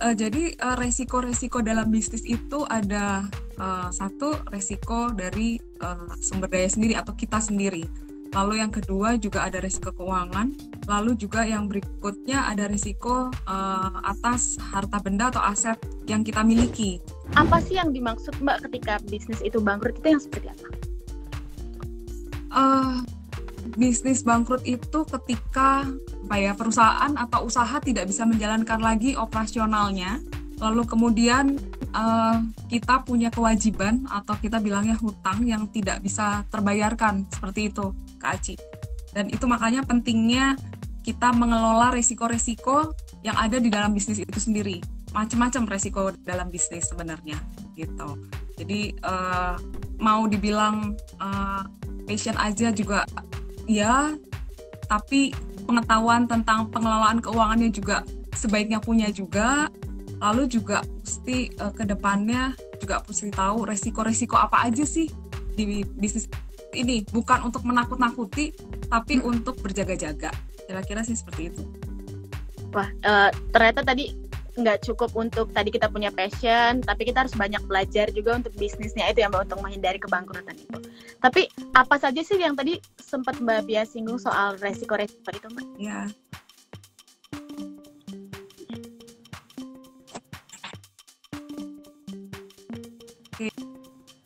Resiko-resiko dalam bisnis itu ada satu resiko dari sumber daya sendiri atau kita sendiri. Lalu yang kedua juga ada resiko keuangan. Lalu juga yang berikutnya ada resiko atas harta benda atau aset yang kita miliki. Apa sih yang dimaksud Mbak ketika bisnis itu bangkrut, itu yang seperti apa? Bisnis bangkrut itu ketika perusahaan atau usaha tidak bisa menjalankan lagi operasionalnya, lalu kemudian kita punya kewajiban atau kita bilangnya hutang yang tidak bisa terbayarkan, seperti itu Kak Aci. Dan itu makanya pentingnya kita mengelola resiko-resiko yang ada di dalam bisnis itu sendiri. Macam-macam resiko dalam bisnis sebenarnya gitu. Jadi mau dibilang passion aja juga ya, tapi pengetahuan tentang pengelolaan keuangannya juga sebaiknya punya juga. Lalu juga mesti ke depannya juga mesti tahu resiko-resiko apa aja sih di bisnis ini. Bukan untuk menakut-nakuti, tapi untuk berjaga-jaga. Kira-kira sih seperti itu. Wah, ternyata tadi nggak cukup untuk tadi kita punya passion, tapi kita harus banyak belajar juga untuk bisnisnya itu ya Mbak, untuk menghindari kebangkrutan itu. Tapi apa saja sih yang tadi sempat Mbak Bia singgung soal resiko-resiko itu Mbak? Ya.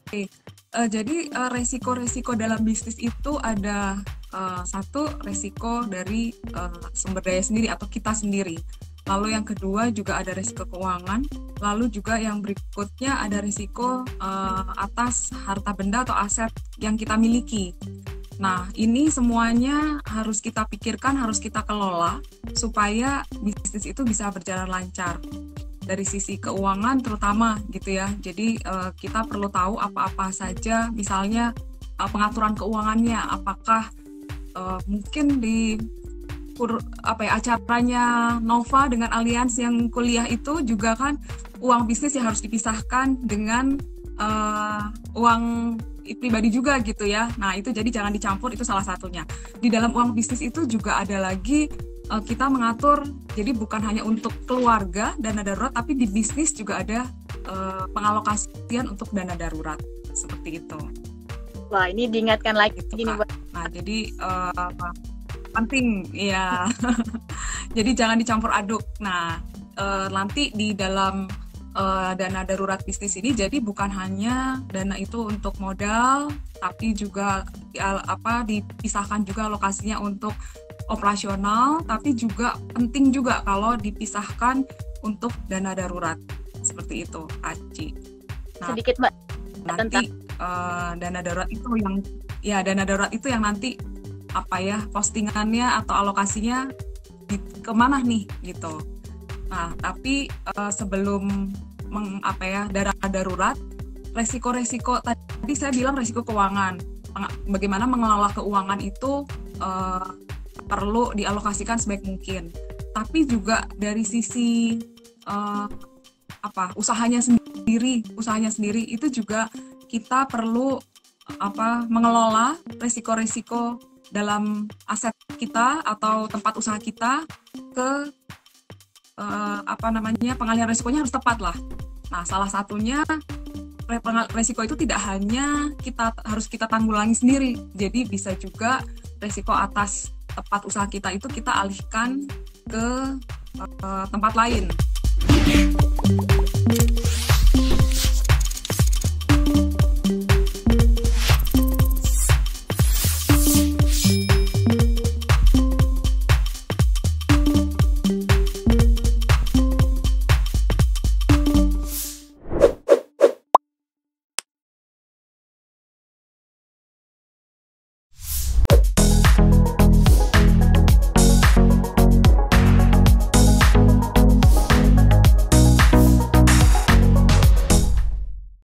Oke. Jadi resiko-resiko dalam bisnis itu ada satu resiko dari sumber daya sendiri atau kita sendiri. Lalu yang kedua juga ada risiko keuangan. Lalu juga yang berikutnya ada risiko atas harta benda atau aset yang kita miliki. Nah, ini semuanya harus kita pikirkan, harus kita kelola supaya bisnis itu bisa berjalan lancar. Dari sisi keuangan terutama gitu ya. Jadi kita perlu tahu apa-apa saja, misalnya pengaturan keuangannya, apakah mungkin di acaranya Nova dengan Allianz yang kuliah itu juga kan uang bisnis yang harus dipisahkan dengan uang pribadi juga gitu ya. Nah itu jadi jangan dicampur, itu salah satunya. Di dalam uang bisnis itu juga ada lagi kita mengatur, jadi bukan hanya untuk keluarga dana darurat, tapi di bisnis juga ada pengalokasian untuk dana darurat seperti itu. Wah, ini diingatkan lagi gitu, gini Mbak. Nah jadi penting ya. Jadi jangan dicampur aduk. Nah nanti di dalam dana darurat bisnis ini jadi bukan hanya dana itu untuk modal, tapi juga dipisahkan juga alokasinya untuk operasional, tapi juga penting juga kalau dipisahkan untuk dana darurat seperti itu, Aci. Nah, sedikit Mbak nanti dana darurat itu yang nanti postingannya atau alokasinya kemana nih gitu. Nah tapi sebelum dana darurat, resiko-resiko tadi saya bilang resiko keuangan, bagaimana mengelola keuangan itu perlu dialokasikan sebaik mungkin. Tapi juga dari sisi usahanya sendiri itu juga kita perlu mengelola resiko-resiko dalam aset kita atau tempat usaha kita ke pengalihan resikonya harus tepat lah. Nah, salah satunya resiko itu tidak hanya harus kita tanggulangi sendiri. Jadi bisa juga resiko atas tempat usaha kita itu kita alihkan ke tempat lain.